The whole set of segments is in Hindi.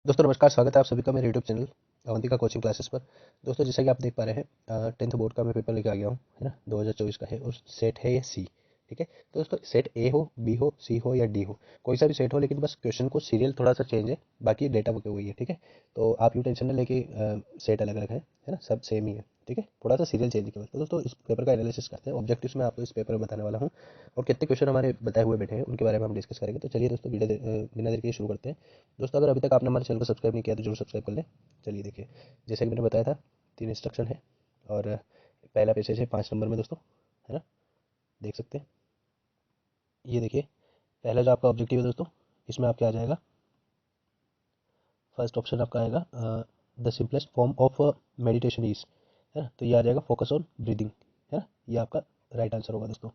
दोस्तों नमस्कार, स्वागत है आप सभी का मेरे YouTube channel Avantika coaching classes पर। दोस्तों जैसा कि आप देख पा रहे हैं 10th बोर्ड का मैं पेपर लेके आ गया हूँ, है ना। 2024 का है और सेट है ये सी। ठीक है, तो दोस्तों सेट ए हो, बी हो, सी हो या डी हो, कोई सा भी सेट हो, लेकिन बस क्वेश्चन को सीरियल थोड़ा सा चेंज है, बाकी डेटा वो वही है। ठीक है, तो आप यू टेंशन ना लेके सेट अलग अलग है ना, सब सेम ही है। ठीक है, थोड़ा सा सीरियल चेंज केवल। तो दोस्तों इस पेपर का एनालिसिस करते हैं, ऑब्जेक्टिव्स में आपको इस पेपर में बताने वाला हूँ और कितने क्वेश्चन हमारे बताए हुए बैठे हैं उनके बारे में हम डिस्कस करेंगे। तो चलिए दोस्तों वीडियो बिना देर के शुरू करते हैं। दोस्तों अगर अभी तक आपने हमारे चैनल को सब्सक्राइब नहीं किया तो जरूर सब्सक्राइब कर लें। चलिए देखिए, जैसे कि मैंने बताया था 3 इंस्ट्रक्शन है और पहला पैसेज है 5 नंबर में दोस्तों, है ना। देख सकते हैं, ये देखिए पहला जो आपका ऑब्जेक्टिव है दोस्तों, इसमें आपके आ जाएगा फर्स्ट ऑप्शन आपका आएगा the simplest form of meditation is, है ना। तो ये आ जाएगा फोकस ऑन ब्रीदिंग, है ना। ये आपका राइट आंसर होगा दोस्तों।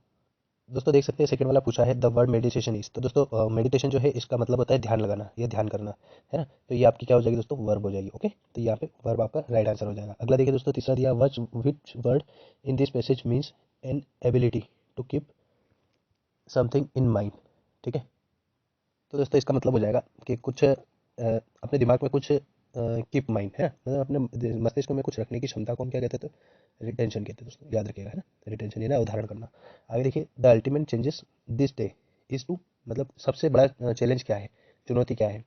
दोस्तों देख सकते हैं सेकंड वाला पूछा है द वर्ड मेडिटेशन इज। तो दोस्तों मेडिटेशन जो है इसका मतलब होता है ध्यान लगाना या ध्यान करना, है ना। तो ये आपकी क्या हो जाएगी दोस्तों, वर्ब हो जाएगी। ओके, तो यहाँ पे वर्ब आपका राइट आंसर हो जाएगा। अगला देखिए दोस्तों, तीसरा दिया which word in this passage means an ability to keep something in mind. ठीक है, तो दोस्तों इसका मतलब हो जाएगा कि कुछ अपने दिमाग में कुछ कीप माइंड, है ना, मतलब अपने मस्तिष्क में कुछ रखने की क्षमता को हम क्या कहते हैं, तो रिटेंशन कहते हैं दोस्तों, याद रखिएगा, है ना। रिटेंशन ये ना उदाहरण करना। आगे देखिए the ultimate changes this day is to, मतलब सबसे बड़ा चैलेंज क्या है, चुनौती क्या है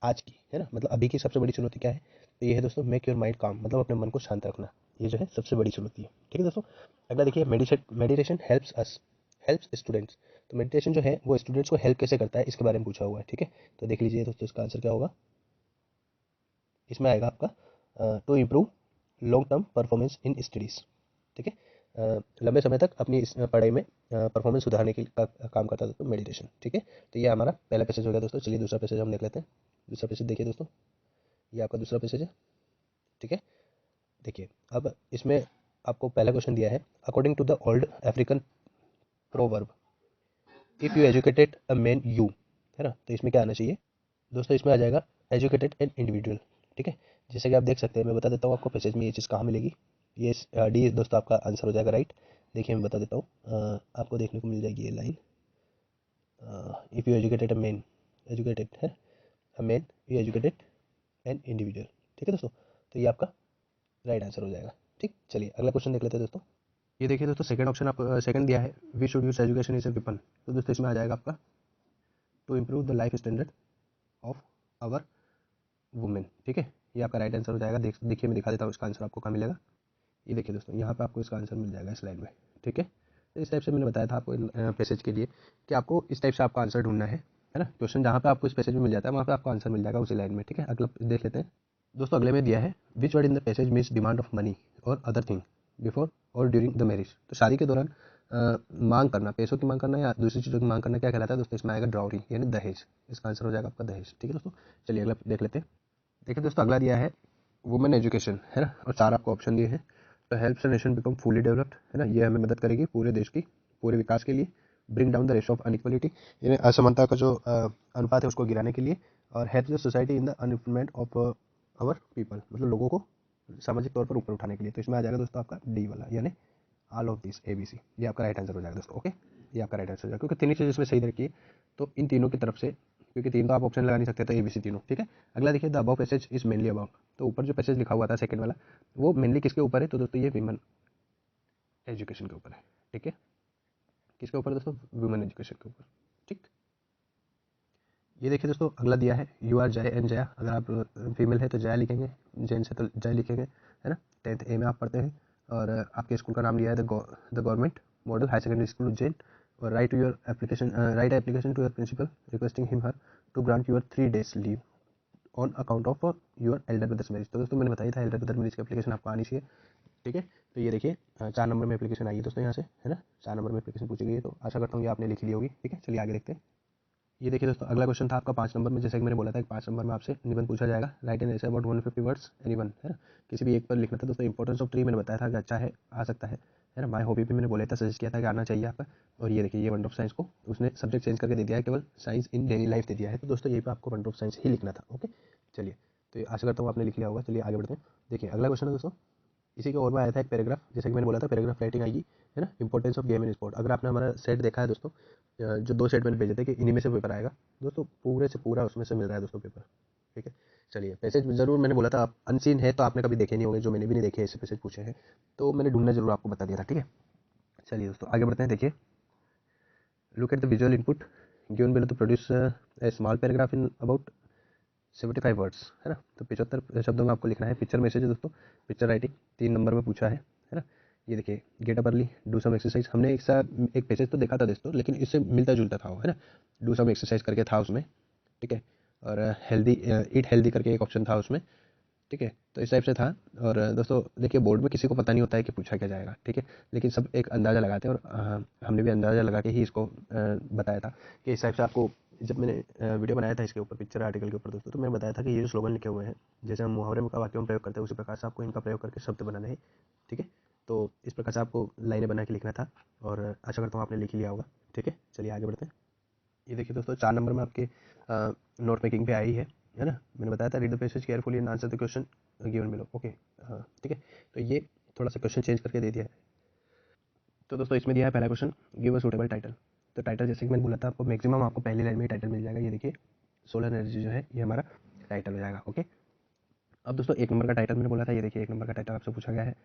आज की, है ना, मतलब अभी की सबसे बड़ी चुनौती क्या है। तो ये है दोस्तों मेक योर माइंड काम, मतलब अपने मन को शांत रखना, ये जो है सबसे बड़ी चुनौती है। ठीक है दोस्तों, अगला देखिए meditation helps us, helps students. तो मेडिटेशन जो है वो स्टूडेंट्स को हेल्प कैसे करता है इसके बारे में पूछा हुआ है। ठीक है, तो देख लीजिए दोस्तों इसका आंसर क्या होगा। इसमें आएगा आपका to improve long term performance in studies. ठीक है, लंबे समय तक अपनी इस पढ़ाई में परफॉर्मेंस सुधारने के का काम करता है दोस्तों मेडिटेशन। ठीक है, तो ये हमारा पहला पैसेज हो गया दोस्तों। चलिए दूसरा पैसेज हम देख लेते हैं। दूसरा पैसेज देखिए दोस्तों, ये आपका दूसरा पैसेज है। ठीक है, देखिए अब इसमें आपको पहला क्वेश्चन दिया है according to the old African proverb if you educated a man you, है ना। तो इसमें क्या आना चाहिए दोस्तों, इसमें आ जाएगा एजुकेटेड एन इंडिविजुअल। ठीक है, जैसे कि आप देख सकते हैं, मैं बता देता हूँ आपको पैसेज में ये चीज़ कहाँ मिलेगी। ये डी दोस्तों आपका आंसर हो जाएगा राइट। देखिए मैं बता देता हूँ, आपको देखने को मिल जाएगी ये line, if you educated a man, educated है a man, you educated an individual. ठीक है दोस्तों, तो ये आपका राइट आंसर हो जाएगा। ठीक, चलिए अगला क्वेश्चन देख लेते हैं दोस्तों। ये देखिए दोस्तों सेकंड ऑप्शन आप सेकंड दिया है we should use education is a weapon. तो दोस्तों इसमें आ जाएगा आपका to improve the life standard of our women. ठीक है, ये आपका राइट आंसर हो जाएगा। देखिए मैं दिखा देता हूँ इसका आंसर आपको कहाँ मिलेगा। ये देखिए दोस्तों यहाँ पे आपको इसका आंसर मिल जाएगा इस लाइन में। ठीक है, तो इस टाइप से मैंने बताया था आपको पैसेज के लिए कि आपको इस टाइप से आपका आंसर ढूंढना है ना। क्वेश्चन जहाँ पे आपको इस पैसेज में मिल जाता है वहाँ पे आपको आंसर मिल जाएगा उसी लाइन में। ठीक है, अगला देख लेते हैं दोस्तों। अगले में दिया है विच word in the passage means demand of money और अदर थिंग बिफोर और ड्यूरिंग द मैरिज। तो शादी के दौरान मांग करना, पैसों की मांग करना या दूसरी चीज़ों की मांग करना क्या कहलाता है दोस्तों, इसमें आएगा ड्राउरी यानी दहेज। इसका आंसर हो जाएगा आपका दहेज। ठीक है दोस्तों, चलिए अगला देख लेते हैं। देखिए दोस्तों अगला दिया है वुमेन एजुकेशन, है ना, और चार आपको ऑप्शन दिए हैं। तो helps the nation become fully developed, है ना, ये हमें मदद करेगी पूरे देश की पूरे विकास के लिए। Bring down the ratio of inequality, यानी असमानता का जो अनुपात है उसको गिराने के लिए। और help the society in the unemployment of our people, मतलब लोगों को सामाजिक तौर पर ऊपर उठाने के लिए। तो इसमें आ जाएगा दोस्तों आपका डी वाला, यानी ऑल ऑफ दिस ABC। ये आपका राइट आंसर हो जाएगा दोस्तों। ओके, ये आपका राइट आंसर हो जाएगा क्योंकि तीन चीज़ इसमें सही रखी है, तो इन तीनों की तरफ से, क्योंकि तीन तो आप ऑप्शन लगा नहीं सकते, तो ABC तीनों। ठीक है, अगला देखिए the above passage is mainly about. तो ऊपर जो पैसेज लिखा हुआ था सेकंड वाला, वो मेनली किसके ऊपर है, तो दोस्तों ये विमेन एजुकेशन के ऊपर है। ठीक है, किसके ऊपर दोस्तों, वुमेन एजुकेशन के ऊपर। ठीक, ये देखिए दोस्तों अगला दिया है यू आर जय एंड जया। अगर आप फीमेल है तो जया लिखेंगे, जेंट्स है तो जय लिखेंगे, है ना। 10th A में आप पढ़ते हैं और आपके स्कूल का नाम लिया है the government model high secondary school Ujjain. और write application to your principal requesting him her to grant your 3 days leave on account of your elder brother's marriage. तो दोस्तों मैंने बताया था एल्डर ब्रदर मैरिज की एप्लीकेशन आपको आनी चाहिए। ठीक है, तो ये देखिए 4 नंबर में एप्लीकेशन आई है दोस्तों यहाँ से, है ना। 4 नंबर में एप्लीकेशन पूछी गई है, तो आशा करता हूँ ये आपने लिख ली होगी। ठीक है, चलिए आगे देखते हैं। ये देखिए दोस्तों अगला क्वेश्चन था आपका 5 नंबर में, जैसे कि मैंने बोला था कि 5 नंबर में आपसे निबंध पूछा जाएगा। Right an essay about 150 words anyone, है ना। किसी भी एक पर लिखना था दोस्तों। इंपॉर्टेंस ऑफ ट्री मैंने बताया था कि अच्छा है, आ सकता है ना। माय हॉबी भी मैंने बोला था, सजेस्ट किया था कि आना चाहिए आपका। और ये देखिए ये वंडर ऑफ साइंस को उसने सब्जेक्ट चेंज करके दे दिया है, केवल साइंस इन डेली लाइफ दे दिया है। तो दोस्तों ये पे आपको वंडर ऑफ साइंस ही लिखना था। ओके, चलिए, तो आशा करता हूँ आपने लिख लिया होगा। चलिए आगे बढ़ते हैं। देखिए अगला क्वेश्चन है दोस्तों, इसी के और में आया था एक पैराग्राफ, जैसे कि मैंने बोला था पैराग्राफ राइटिंग आएगी, है ना। Importance of game in sport. अगर आपने हमारा सेट देखा है दोस्तों, जो 2 सेट मैंने भेजे थे कि इन्हीं में से पेपर आएगा दोस्तों, पूरे से पूरा उसमें से मिल रहा है दोस्तों पेपर। ठीक है। चलिए पैसेज ज़रूर मैंने बोला था, आप अनसीन है तो आपने कभी देखे नहीं होंगे, जो मैंने भी नहीं देखे ऐसे पैसेज पूछे हैं, तो मैंने ढूंढना जरूर आपको बता दिया था, ठीक है। चलिए दोस्तों आगे बढ़ते हैं। देखिए, look at the visual input given below to produce a small paragraph in about 75 words, है ना। तो 75 शब्दों में आपको लिखना है। पिक्चर मैसेज है दोस्तों, पिक्चर राइटिंग 3 नंबर में पूछा है ना। ये देखिए, get up early, do some exercise. हमने एक साथ एक पैसेज तो देखा था दोस्तों, लेकिन इससे मिलता जुलता था वो, है ना। डू सम एक्सरसाइज करके था उसमें, ठीक है। और हेल्दी, ईट हेल्दी करके एक ऑप्शन था उसमें, ठीक है। तो इस टाइप से था। और दोस्तों देखिए, बोर्ड में किसी को पता नहीं होता है कि पूछा क्या जाएगा, ठीक है। लेकिन सब एक अंदाज़ा लगाते हैं, और हमने भी अंदाज़ा लगा के ही इसको बताया था कि इस टाइप से आपको। जब मैंने वीडियो बनाया था इसके ऊपर, पिक्चर आर्टिकल के ऊपर दोस्तों, तो मैंने बताया था कि ये जो स्लोगन लिखे हुए हैं, जैसे हम मुहावरे का वाक्यों में प्रयोग करते हैं, उसी प्रकार से आपको इनका प्रयोग करके शब्द बनाने हैं, ठीक है। तो इस प्रकार से आपको लाइनें बना के लिखना था, और आशा करता हूँ आपने लिख ही लिया होगा, ठीक है। चलिए आगे बढ़ते हैं। ये देखिए दोस्तों, 4 नंबर में आपके नोट मेकिंग पे आई है ना। मैंने बताया था, read the passage carefully and answer the question given below, okay. ठीक है। तो ये थोड़ा सा क्वेश्चन चेंज करके दे दिया है। तो दोस्तों इसमें दिया है पहला question, give a suitable title. तो टाइटल जैसे कि मैंने बोला था आपको, मैक्सिमम आपको पहली लाइन में ही टाइटल मिल जाएगा। ये देखिए, सोलर एनर्जी जो है ये हमारा टाइटल हो जाएगा, ओके। अब दोस्तों 1 नंबर का टाइटल मैंने बोला था, ये देखिए 1 नंबर का टाइटल आपसे पूछा गया है,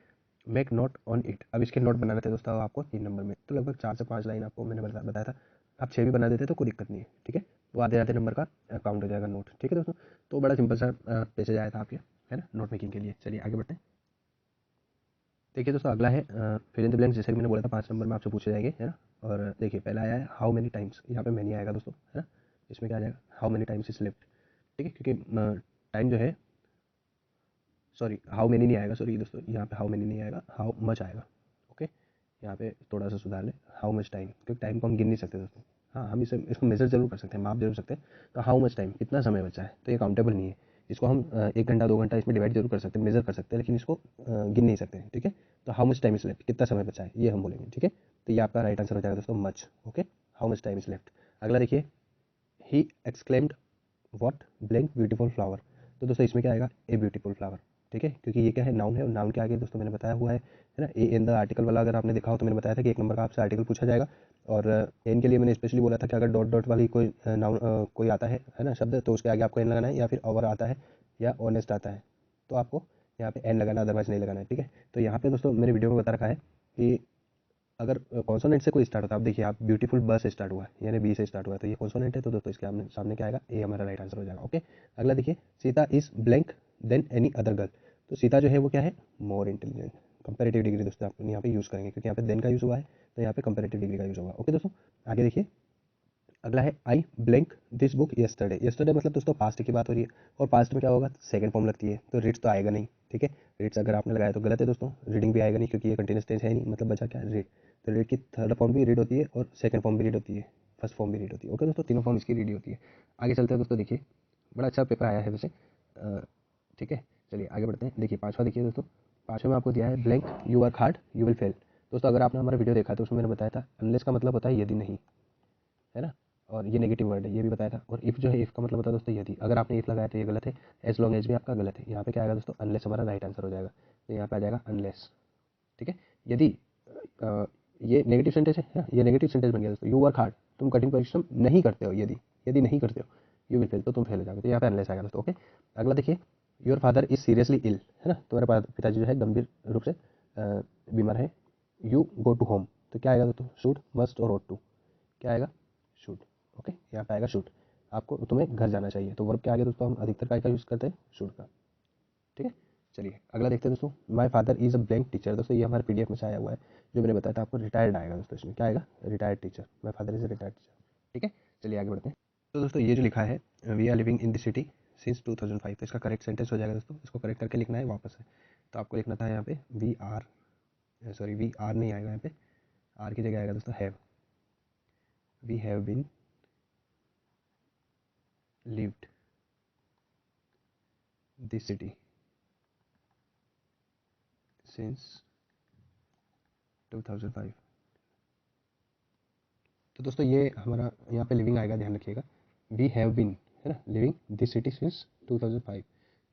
मेक नोट ऑन इट। अब इसके नोट बनाने थे दोस्तों आपको 3 नंबर में, तो लगभग 4 से 5 लाइन आपको मैंने बताया था। आप 6 भी बना देते तो कोई दिक्कत नहीं है, ठीक है। तो आधे आधे नंबर का काउंट हो जाएगा नोट, ठीक है दोस्तों। तो बड़ा सिंपल सा पैसेज आया था आपके, है ना, नोट मेकिंग के लिए। चलिए आगे बढ़ते हैं। देखिए दोस्तों अगला है फिल इन द ब्लैंक्स, जैसे कि मैंने बोला था 5 नंबर में आपसे पूछे जाएंगे, है ना। और देखिए पहला आया है हाउ मेनी टाइम्स, यहाँ पे मैनी आएगा दोस्तों, है ना। इसमें क्या आ जाएगा, how many times is left, ठीक है। क्योंकि टाइम जो है, सॉरी हाउ मेनी नहीं आएगा, सॉरी दोस्तों, यहाँ पे हाउ मेनी नहीं आएगा, हाउ मच आएगा, ओके। यहाँ पे थोड़ा सा सुधार लें, हाउ मच टाइम, क्योंकि टाइम को हम गिन नहीं सकते दोस्तों। हाँ, हम इसे इसको मेजर जरूर कर सकते हैं, माप जरूर सकते हैं। तो हाउ मच टाइम, कितना समय बचा है, तो ये काउंटेबल नहीं है। इसको हम 1 घंटा 2 घंटा इसमें डिवाइड जरूर कर सकते हैं, मेजर कर सकते हैं, लेकिन इसको गिन नहीं सकते हैं, ठीक है। तो how much time is left, कितना समय बचा है, ये हम बोलेंगे, ठीक है। तो ये आपका राइट आंसर हो जाएगा दोस्तों, much, okay. How much time is left. अगला देखिए, he exclaimed what blank beautiful flower. तो दोस्तों इसमें क्या आएगा, ए ब्यूटीफुल फ्लावर, ठीक है। क्योंकि ये क्या है, नाउन है, और नाउन के आगे दोस्तों मैंने बताया हुआ है ना, ए इन द आर्टिकल वाला अगर आपने देखा हो तो मैंने बताया था कि 1 नंबर का आपसे आर्टिकल पूछा जाएगा। और एन के लिए मैंने स्पेशली बोला था कि अगर डॉट डॉट वाली कोई नाउन कोई आता है ना शब्द, तो उसके आगे आपको एन लगाना है, या फिर ओवर आता है या ऑनेस्ट आता है, तो आपको यहाँ पे एन लगाना, अदरवाइज नहीं लगाना है, ठीक है। तो यहाँ पे दोस्तों मेरे वीडियो में बता रखा है कि अगर कॉन्सोनेंट से कोई स्टार्ट होता है, आप देखिए, आप ब्यूटीफुल ब से स्टार्ट हुआ है, यानी बी से स्टार्ट हुआ है, तो ये कॉन्सोनेंट है, तो दोस्तों इसके सामने क्या आएगा, ए हमारा राइट आंसर हो जाएगा, ओके। अगला देखिए, Sita is blank then any other girl. तो सीता जो है वो क्या है, मोर इंटेलिजेंट। कंपेरेटिव डिग्री दोस्तों आप यहाँ पे यूज़ करेंगे, क्योंकि यहाँ पे देन का यूज़ हुआ है, तो यहाँ पे कंपेरेटिव डिग्री का यूज़ होगा, ओके दोस्तों। आगे देखिए, अगला है आई blank this book yesterday. Yesterday मतलब दोस्तों पास्ट की बात हो रही है, और पास्ट में क्या होगा, सेकंड फॉर्म लगती है, तो रीड्स तो आएगा नहीं, ठीक है। रीड्स अगर आपने लगाया तो गलत है दोस्तों, रीडिंग भी आएगा नहीं, क्योंकि ये कंटिन्यूस टेंस है नहीं, मतलब बचा क्या, रीड। तो रीड की थर्ड फॉर्म भी रीड होती है, और सेकंड फॉर्म भी रीड होती है, फर्स्ट फॉर्म भी रीड होती है, ओके दोस्तों। तीनों फॉर्म इसकी रीड होती है। आगे चलते हैं दोस्तों, देखिए बड़ा अच्छा पेपर आया है वैसे, ठीक है। चलिए आगे बढ़ते हैं। देखिए पाँचवा देखिए दोस्तों, पाँचवें में आपको दिया है blank you work hard you will fail. दोस्तों अगर आपने हमारा वीडियो देखा तो उसमें मैंने बताया था, अनलेस का मतलब होता है यदि नहीं, है ना। और ये नेगेटिव वर्ड है, ये भी बताया था। और इफ़ जो है, इफ़ का मतलब होता है दोस्तों यदि, अगर आपने इफ़ लगाया तो ये गलत है। एज लॉन्ग एज भी आपका गलत है। यहाँ पे क्या आएगा दोस्तों, अनलेस हमारा राइट आंसर हो जाएगा, तो यहाँ पे आ जाएगा अनलेस, ठीक है। यदि अ, ये नेगेटिव सेंटेंस है ना, ये नेगेटिव सेंटेंस बन गया दोस्तों, यू वर्क हार्ड, तुम कठिन परिश्रम नहीं करते हो, यदि यदि नहीं करते हो, यू विल फेल, तो तुम फेल हो जाओगे, तो यहाँ पे अनलेस आएगा दोस्तों, ओके। अगला देखिए, your father is seriously ill, है ना, तुम्हारे पिताजी जो है गंभीर रूप से बीमार है। यू गो टू होम, तो क्या आएगा दोस्तों, शुड मस्ट और ought to, क्या आएगा, शुड, ओके। यहाँ पे आएगा शुड, आपको तुम्हें घर जाना चाहिए, तो वर्ब के आगे दोस्तों हम अधिकतर काय का यूज़ करते हैं, शुड का, ठीक है। चलिए अगला देखते हैं दोस्तों, my father is a blank teacher. दोस्तों ये हमारे पीडीएफ में से आया हुआ है, जो मैंने बताया था आपको, रिटायर्ड आएगा दोस्तों, इसमें क्या आएगा, retired teacher, my father is a retired teacher, ठीक है। चलिए आगे बढ़ते हैं। तो दोस्तों ये जो लिखा है, we are living in the city since 2005, तो इसका करेक्ट सेंटेंस हो जाएगा दोस्तों, इसको करेक्ट करके लिखना है वापस है। तो आपको लिखना था यहाँ पे we are, sorry we are नहीं आएगा यहाँ पे, आर की जगह आएगा दोस्तों have. We have been lived this city since 2005। तो दोस्तों ये हमारा यहाँ पे लिविंग आएगा, ध्यान रखिएगा, वी हैव बीन, है ना, लिविंग दिस सिटी सिंस 2005।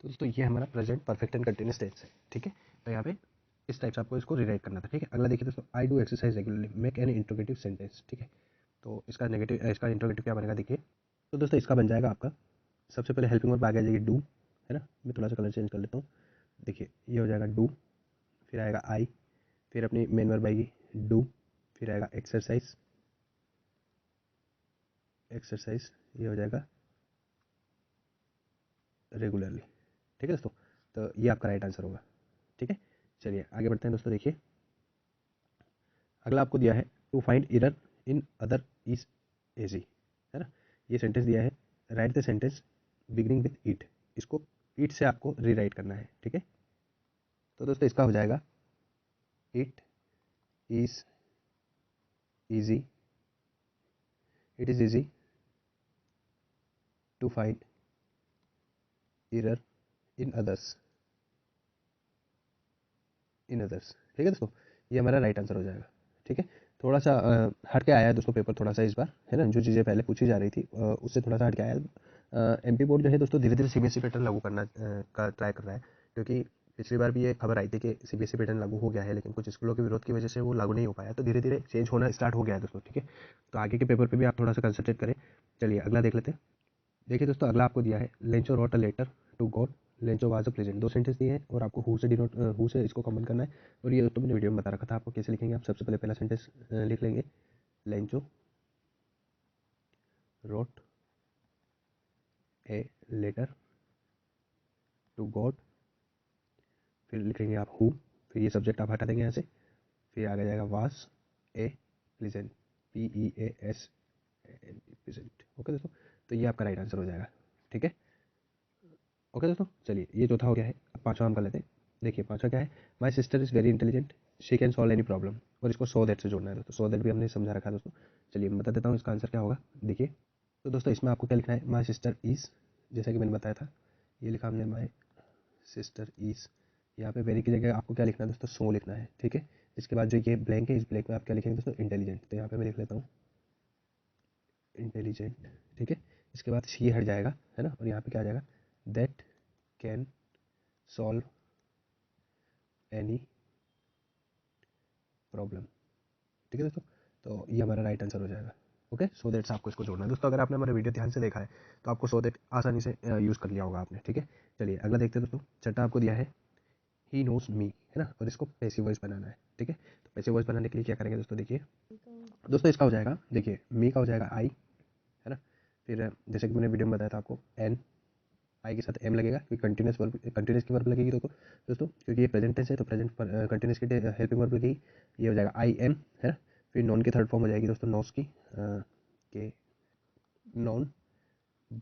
तो दोस्तों ये हमारा present perfect and continuous tense है, ठीक है। तो यहाँ पे इस टाइप से आपको इसको रिराइट करना था, ठीक है। अगला देखिए दोस्तों, I do exercise regularly make an interrogative sentence, ठीक है। तो इसका नेगेटिव, इसका इंट्रोगेटिव क्या बनेगा देखिए। तो दोस्तों इसका बन जाएगा आपका, सबसे पहले हेल्पिंग वर्ब आगे आ जाएगी डू, है ना। मैं थोड़ा सा कलर चेंज कर लेता हूँ। देखिए ये हो जाएगा डू, फिर आएगा आई, फिर अपनी मेन वर्ब आएगी डू, फिर आएगा एक्सरसाइज, एक्सरसाइज ये हो जाएगा रेगुलरली। ठीक है दोस्तों, तो ये आपका राइट आंसर होगा। ठीक है, चलिए आगे बढ़ते हैं दोस्तों। देखिए अगला आपको दिया है to find error in other is एजी, है ना। ये सेंटेंस दिया है, write the sentence beginning with it. इसको इट से आपको रीराइट करना है। ठीक है, तो दोस्तों इसका हो जाएगा it is easy, it is easy to find error in others, in others। ठीक है दोस्तों, ये हमारा राइट आंसर हो जाएगा। ठीक है, थोड़ा सा हट के आया है दोस्तों पेपर थोड़ा सा इस बार, है ना। जो चीज़ें पहले पूछी जा रही थी उससे थोड़ा सा हट के आया है। एमपी बोर्ड जो है दोस्तों धीरे धीरे सीबीएसई पैटर्न लागू करना का ट्राई कर रहा है, क्योंकि पिछली बार भी ये खबर आई थी कि सीबीएसई पैटर्न लागू हो गया है, लेकिन कुछ स्कूलों के विरोध की वजह से वो लागू नहीं हो पाया। तो धीरे धीरे चेंज होना स्टार्ट हो गया है दोस्तों। ठीक है, तो आगे के पेपर पे भी आप थोड़ा सा कंसंट्रेट करें। चलिए अगला देख लेते हैं। देखिए दोस्तों अगला आपको दिया है Lencho wrote a letter to God, Lencho was a present. दो सेंटेंस दिए हैं और आपको हु से डिनोट हु से इसको कमेंट करना है। और ये दोस्तों मैंने वीडियो में बता रखा था आपको कैसे लिखेंगे। आप सबसे पहले पहला सेंटेंस लिख लेंगे, Lencho wrote a letter to God, फिर लिखेंगे आप हु, फिर ये सब्जेक्ट आप हटा देंगे यहाँ से, फिर आगे जाएगा was a present, PEAS present. Okay दोस्तों, तो ये आपका राइट आंसर हो जाएगा। ठीक है, ओके दोस्तों, चलिए ये चौथा हो गया है। अब पांचवा हम कर लेते हैं। देखिए पांचवा क्या है, my sister is very intelligent, she can solve any problem. और इसको सो दैट से जोड़ना है दोस्तों। सो दैट भी हमने समझा रखा है दोस्तों। चलिए मैं बता देता हूँ इसका आंसर क्या होगा। देखिए तो दोस्तों इसमें आपको क्या लिखना है, माई सिस्टर इज़, जैसा कि मैंने बताया था, ये लिखा हमने माई सिस्टर इज़। यहाँ पे वेरी की जगह आपको क्या लिखना है दोस्तों, सो लिखना है। ठीक है, इसके बाद जो ये ब्लैंक है, इस ब्लैंक में आप क्या लिखेंगे दोस्तों, इंटेलिजेंट। तो यहाँ पे मैं लिख लेता हूँ इंटेलिजेंट। ठीक है, इसके बाद शी हट जाएगा, है ना, और यहाँ पे क्या आ जाएगा, that can solve any problem. ठीक है दोस्तों, तो ये हमारा राइट आंसर हो जाएगा। ओके, सो दैट आपको इसको जोड़ना है दोस्तों। अगर आपने हमारा वीडियो ध्यान से देखा है तो आपको सो दैट आसानी से यूज़ कर लिया होगा आपने। ठीक है, चलिए अगला देखते हैं दोस्तों। छठा आपको दिया है ही नोज मी, है ना, और इसको पैसिव वॉइस बनाना है। ठीक है, तो पैसिव वॉइस बनाने के लिए क्या करेंगे दोस्तों, देखिए दोस्तों इसका हो जाएगा, देखिए मी का हो जाएगा आई, है ना। फिर जैसे कि मैंने वीडियो में बताया था आपको एन, आई के साथ एम लगेगा क्योंकि कंटिन्यूस वर्ब, कंटिन्यूस की वर्ब लगेगी दोस्तों, क्योंकि ये प्रेजेंट टेंस है तो प्रेजेंट कंटिन्यूस की हेल्पिंग वर्ब लगेगी। ये हो जाएगा आई एम, है ना। फिर नॉन की थर्ड फॉर्म हो जाएगी दोस्तों नोस की, के नॉन,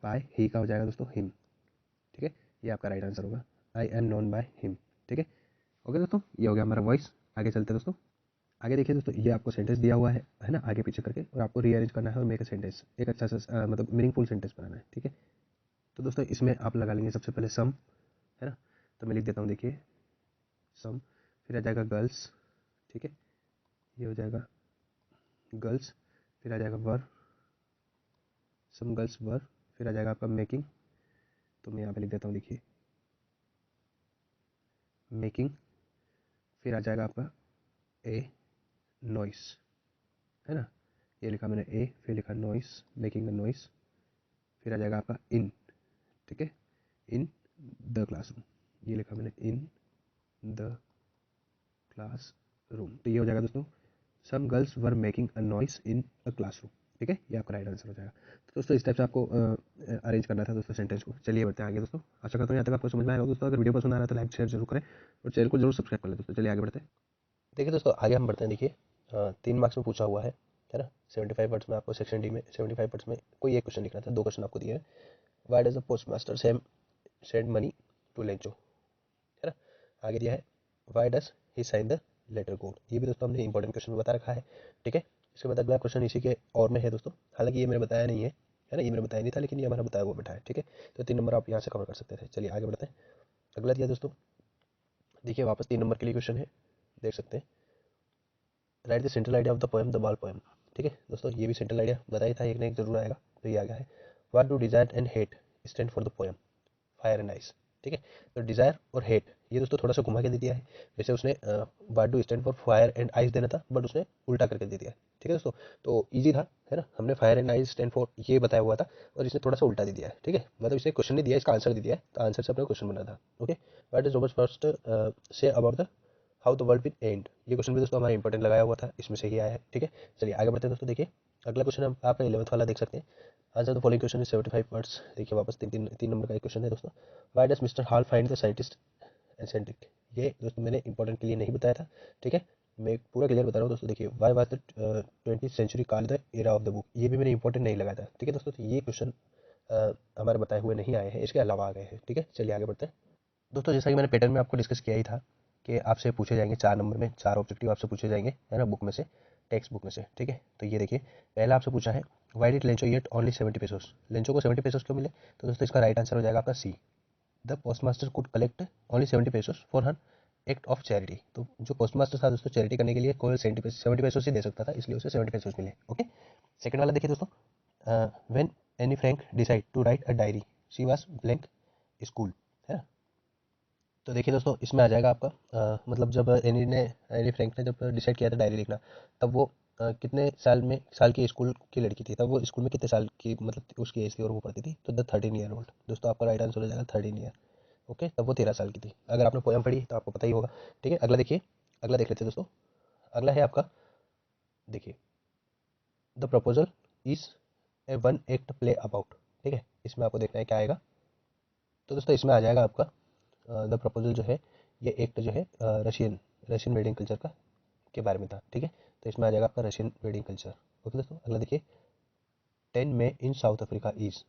बाय ही का हो जाएगा दोस्तों हिम। ठीक है, ये आपका राइट आंसर होगा, I am known by him. ठीक है, ओके दोस्तों, ये हो गया हमारा वॉइस। आगे चलते हैं दोस्तों। आगे देखिए दोस्तों, ये आपको सेंटेंस दिया हुआ है ना, आगे पीछे करके, और आपको रीअरेंज करना है और मेक अ सेंटेंस, एक अच्छा सा मतलब मीनिंगफुल सेंटेंस बनाना है। ठीक है, तो दोस्तों इसमें आप लगा लेंगे सबसे पहले सम, है ना। तो मैं लिख देता हूँ, देखिए सम, फिर आ जाएगा गर्ल्स। ठीक है, ये हो जाएगा गर्ल्स, फिर आ जाएगा वर, सम गर्ल्स वर, फिर आ जाएगा आपका मेकिंग। तो मैं यहाँ पे लिख देता हूँ, देखिए मेकिंग, फिर आ जाएगा आपका ए नॉइस, है ना। ये लिखा मैंने ए, फिर लिखा नॉइस, मेकिंग अ नॉइस, फिर आ जाएगा आपका इन। ठीक है, इन द क्लासरूम, ये लिखा मैंने इन द क्लास रूम। तो ये हो जाएगा दोस्तों, some girls were making a noise in a classroom. ठीक है, ये आपका राइट आंसर हो जाएगा। तो दोस्तों इस टाइप से आपको अरेंज करना था दोस्तों सेंटेंस को। चलिए बढ़ते हैं आगे दोस्तों। आशा करता हूँ यहाँ तक आपको समझ में आएगा दोस्तों। अगर वीडियो पसंद आ रहा है तो लाइक शेयर जरूर करें और चैनल को जरूर सब्सक्राइब कर लें दोस्तों। चलिए आगे बढ़ते हैं। देखिए दोस्तों आगे हम बढ़ते हैं। देखिए 3 मार्क्स में पूछा हुआ है ना। 75 वर्ड्स में आपको सेक्शन डी में 75 वर्ड्स में कोई एक क्वेश्चन लिखना था। 2 क्वेश्चन आपको दिए हैं। Why does the postmaster send money to Lencho, है ना। आगे दिया है why does he sign the letter God. ये भी दोस्तों हमने इंपॉर्टेंट क्वेश्चन में बता रखा है। ठीक है, इसके बाद अगला क्वेश्चन इसी के और में है दोस्तों, हालांकि ये मैंने बताया नहीं है ना, ये मैंने बताया नहीं था, लेकिन ये हमारा बताया हुआ बैठा है। ठीक है, तो 3 नंबर आप यहाँ से कवर कर सकते थे। चलिए आगे बढ़ते हैं। अगला दिया दोस्तों, देखिए वापस 3 नंबर के लिए क्वेश्चन है, देख सकते हैं। Right the central idea of the poem the बाल पोएम। ठीक है दोस्तों, ये भी सेंट्रल आइडिया बताया था, एक ना एक जरूर आएगा। तो ये आ गया है, what do desire and hate stand for the poem fire and ice. ठीक है, तो डिजायर और हेट ये दोस्तों थोड़ा सा घुमा के दे दिया है। वैसे उसने what do stand for fire and ice देना था, बट उसने उल्टा करके दे दिया है। ठीक है दोस्तों, तो इजी था, है ना। हमने fire and ice stand for ये बताया हुआ था, और इसने थोड़ा सा उल्टा दे दिया है। ठीक है, मतलब इसने क्वेश्चन नहीं दिया, इसका आंसर दे दिया है, तो आंसर से अपना क्वेश्चन बना था। Okay, what is Robert first say about the how the world will and. ये क्वेश्चन भी दोस्तों हमारा इंपॉर्टेंट लगाया हुआ था, इसमें से ही आया है। ठीक है, चलिए आगे बढ़ते हैं दोस्तों। देखिए अगला क्वेश्चन हम आपका 11th वाला देख सकते हैं। Answer the following question is 75 words. देखिए वापस तीन नंबर का एक क्वेश्चन है दोस्तों। Why does mister hall find the scientist eccentric. ये दोस्तों मैंने इंपॉर्टेंट के लिए नहीं बताया था। ठीक है, मैं पूरा क्लियर बता रहा हूँ दोस्तों। देखिए why was the 20th century called the era of the book, ये भी मैंने इंपॉर्टेंट नहीं लगाया था। ठीक है दोस्तों, तो ये क्वेश्चन हमारे बताए हुए नहीं आए हैं, इसके अलावा आ गए हैं। ठीक है, चलिए आगे बढ़ते हैं दोस्तों। जैसा कि मैंने पैटर्न में आपको डिस्कस किया ही था कि आपसे पूछे जाएंगे 4 नंबर में, 4 ऑब्जेक्टिव आपसे पूछे जाएंगे, है ना, बुक में से, टेक्स्ट बुक में से। ठीक है, तो ये देखिए पहला आपसे पूछा है why did Lencho get only 70 pesos. Lencho को 70 पेसोस क्यों मिले? तो दोस्तों इसका राइट आंसर हो जाएगा आपका see, the postmaster could collect only 70 pesos for her act of charity. तो जो पोस्टमास्टर था दोस्तों चैरिटी करने के लिए कोई 70 पेसोस ही दे सकता था, इसलिए उसे 70 पेसोस मिले। ओके, सेकंड वाला देखिए दोस्तों, when Anne Frank decide to write a diary she was blank school, है ना। तो देखिए दोस्तों इसमें आ जाएगा आपका मतलब जब एनी फ्रैंक ने जब डिसाइड किया था डायरी लिखना, तब वो कितने साल की स्कूल की लड़की थी, तब वो स्कूल में कितने साल की मतलब उसकी एज थी और वो पढ़ती थी, तो द 13 ईयर ओल्ड। दोस्तों आपका राइट आंसर हो जाएगा 13 ईयर। ओके, तब वो 13 साल की थी। अगर आपने पोएम पढ़ी तो आपको पता ही होगा। ठीक है, अगला देखिए, अगला देख लेते हैं दोस्तों। अगला है आपका, देखिए the proposal is a one act play about. ठीक है, इसमें आपको देखना है क्या आएगा। तो दोस्तों इसमें आ जाएगा आपका द प्रपोजल जो है, ये एक्ट जो है रशियन रशियन वेडिंग कल्चर का के बारे में था। ठीक है, तो इसमें आ जाएगा आपका रशियन वेडिंग कल्चर। ओके दोस्तों, अगला देखिए 10 मई इन साउथ अफ्रीका इज,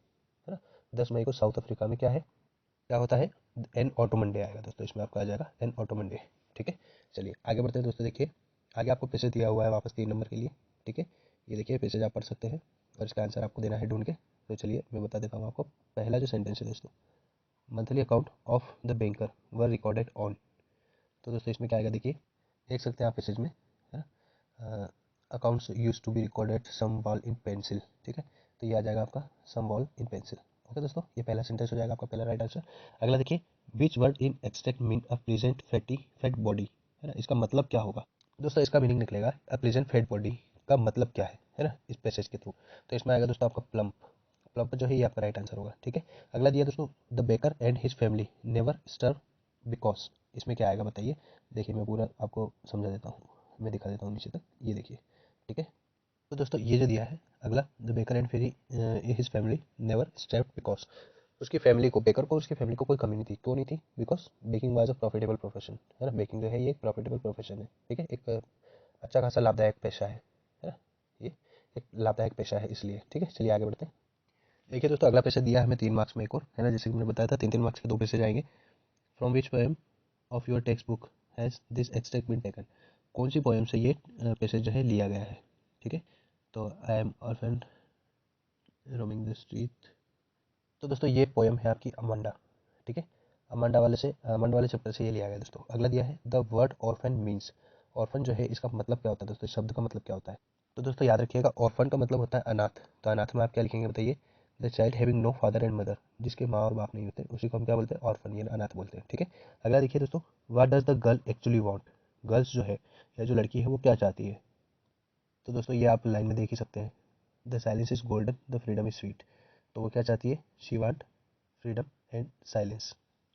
है ना, 10 मई को साउथ अफ्रीका में क्या है, क्या होता है, एन ऑटोमन डे आएगा दोस्तों, इसमें आपका आ जाएगा एन ऑटोमन डे। ठीक है, चलिए आगे बढ़ते हैं दोस्तों। देखिए आगे आपको पैसेज दिया हुआ है वापस 3 नंबर के लिए। ठीक है, ये देखिए पैसेज आप पढ़ सकते हैं और इसका आंसर आपको देना है ढूंढ के। तो चलिए मैं बता देता हूँ आपको। पहला जो सेंटेंस है दोस्तों, monthly account of the banker were recorded on. तो दोस्तों इसमें क्या आएगा, देखिए देख सकते हैं आप पैसेज में, है ना, accounts use to be recorded some wall in pencil. ठीक है, तो ये आ जाएगा आपका some wall in pencil. Okay दोस्तों, ये पहला सेंटेंस हो जाएगा आपका पहला राइट आंसर। अगला देखिए विच word in extract mean a present fatty fat body, है ना, इसका मतलब क्या होगा। दोस्तों इसका मीनिंग निकलेगा अ प्रेजेंट फैट बॉडी का मतलब क्या है ना, इस पैसेज के थ्रू। तो इसमें आएगा दोस्तों आपका प्लम्प। प्लम्प जो है ये आपका राइट आंसर होगा। ठीक है, अगला दिया दोस्तों the baker and his family never starve because. इसमें क्या आएगा बताइए। देखिए मैं पूरा आपको समझा देता हूँ, मैं दिखा देता हूँ नीचे तक, ये देखिए। ठीक है, तो दोस्तों ये जो दिया है अगला, the baker and ferry his family never starved because, उसकी फैमिली को, बेकर को, उसकी फैमिली को कोई कमी नहीं थी। क्यों नहीं थी? Because baking was a profitable profession, है ना। बेकिंग जो है ये एक प्रॉफिटेबल प्रोफेशन है। ठीक है, एक अच्छा खासा लाभदायक पेशा है ना, ये एक लाभदायक पेशा है इसलिए। ठीक है, चलिए आगे बढ़ते हैं। देखिए दोस्तों अगला पैसा दिया है हमें 3 मार्क्स में एक और, है ना, जैसे कि मैंने बताया था 3 3 मार्क्स के 2 पैसे जाएंगे। From which poem of your textbook has this extract been taken. कौन सी पोएम से ये पैसेज जो है लिया गया है। ठीक है, तो I am orphan roaming the street. तो दोस्तों ये पोएम है आपकी अमांडा। ठीक है, अमांडा वाले चैप्टर से ये लिया गया है दोस्तों। अगला दिया है the word orphan means. Orphan जो है इसका मतलब क्या होता है दोस्तों, इस शब्द का मतलब क्या होता है। तो दोस्तों याद रखिएगा ऑर्फन का मतलब होता है अनाथ। तो अनाथ में आप क्या लिखेंगे बताइए, the child having no father and mother, जिसके माँ और बाप नहीं होते उसी को हम क्या बोलते हैं, ऑर्फन, ये अनाथ बोलते हैं। ठीक है, अगला देखिए दोस्तों, what does the girl actually want. Girls जो है या जो लड़की है वो क्या चाहती है। तो दोस्तों ये आप लाइन में देख ही सकते हैं, the silence is golden the freedom is sweet. तो वो क्या चाहती है, she want freedom and silence.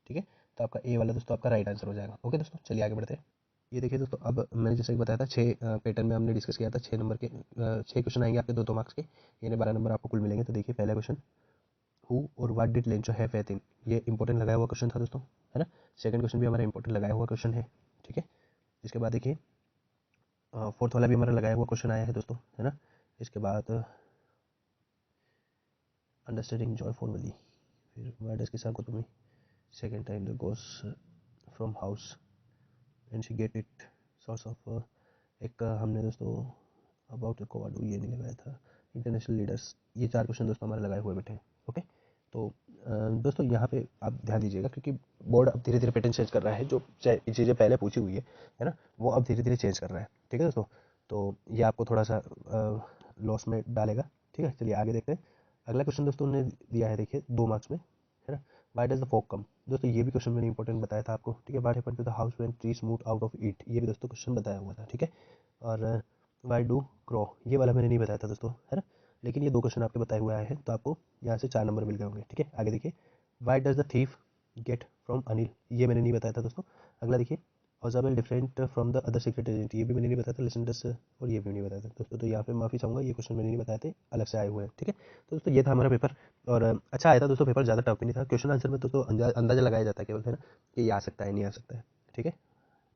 ठीक है, तो आपका ए वाला दोस्तों आपका राइट आंसर हो जाएगा। ओके दोस्तों, चलिए आगे बढ़ते हैं। ये देखिए दोस्तों, अब मैंने जैसे कि बताया था 6 पैटर्न में हमने डिस्कस किया था, 6 नंबर के 6 क्वेश्चन आएंगे आपके 2 2 मार्क्स के, यानी 12 नंबर आपको कुल मिलेंगे। तो देखिए पहला क्वेश्चन, हु और what did Lencho have faith in. ये इंपॉर्टेंट लगाया हुआ क्वेश्चन था दोस्तों, है ना। सेकंड क्वेश्चन भी हमारा इंपॉर्टेंट लगाया हुआ क्वेश्चन है। ठीक है, इसके बाद देखिए फोर्थ वाला भी हमारा लगाया हुआ क्वेश्चन आया है दोस्तों, है ना। इसके बाद अंडरस्टैंडिंग जॉय फॉर्मली, फिर वाई डज किसान को तुम्हें second time the goes from house and she get it source of. एक हमने दोस्तों अबाउट कोवाडू ये नहीं लगाया था, इंटरनेशनल लीडर्स। ये 4 क्वेश्चन दोस्तों हमारे लगाए हुए बैठे हैं। ओके, तो दोस्तों यहाँ पे आप ध्यान दीजिएगा क्योंकि बोर्ड अब धीरे धीरे पैटर्न चेंज कर रहा है, जो चीज़ें पहले पूछी हुई है ना, वो अब धीरे धीरे चेंज कर रहा है। ठीक है दोस्तों, तो ये आपको थोड़ा सा लॉस में डालेगा। ठीक है, चलिए आगे देखते हैं। अगला क्वेश्चन दोस्तों ने दिया है देखिए 2 मार्क्स में, है ना, वाई डज द फॉग कम, दोस्तों ये भी क्वेश्चन मैंने इंपॉर्टेंट बताया था आपको, ठीक है। What happened to the house when trees move out of it, ये भी दोस्तों क्वेश्चन बताया हुआ था, ठीक है। और वाई डू क्रॉ, ये वाला मैंने नहीं बताया था दोस्तों, है ना। लेकिन ये दो क्वेश्चन आपके बताए हुए आए हैं, तो आपको यहाँ से 4 नंबर मिल गए होंगे, ठीक है। आगे देखिए, why does the thief get from Anil, ये मैंने नहीं बताया था दोस्तों। अगला देखिए, ऑजाबेल different from the other secret agent, ये भी मैंने नहीं बताया था। लिसन दस, और ये भी नहीं बताया था दोस्तों। तो यहाँ पे माफ़ी चाहूँगा, ये क्वेश्चन मैंने नहीं बताए थे, अलग से आए हुए हैं, ठीक है। तो दोस्तों ये था हमारा पेपर, और अच्छा आया था दोस्तों पेपर, ज़्यादा टफ भी नहीं था। क्वेश्चन आंसर में तो अंदाजा लगाया जाता है केवल, है ना, कि ये आ सकता है नहीं आ सकता है, ठीक है।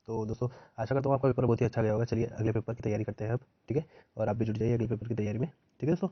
तो दोस्तों आशा करता हूँ आपका पेपर बहुत ही अच्छा गया होगा। चलिए अगले पेपर की तैयारी करते हैं अब, ठीक है। और आप भी जुट जाइए अगले पेपर की तैयारी में, ठीक है दोस्तों।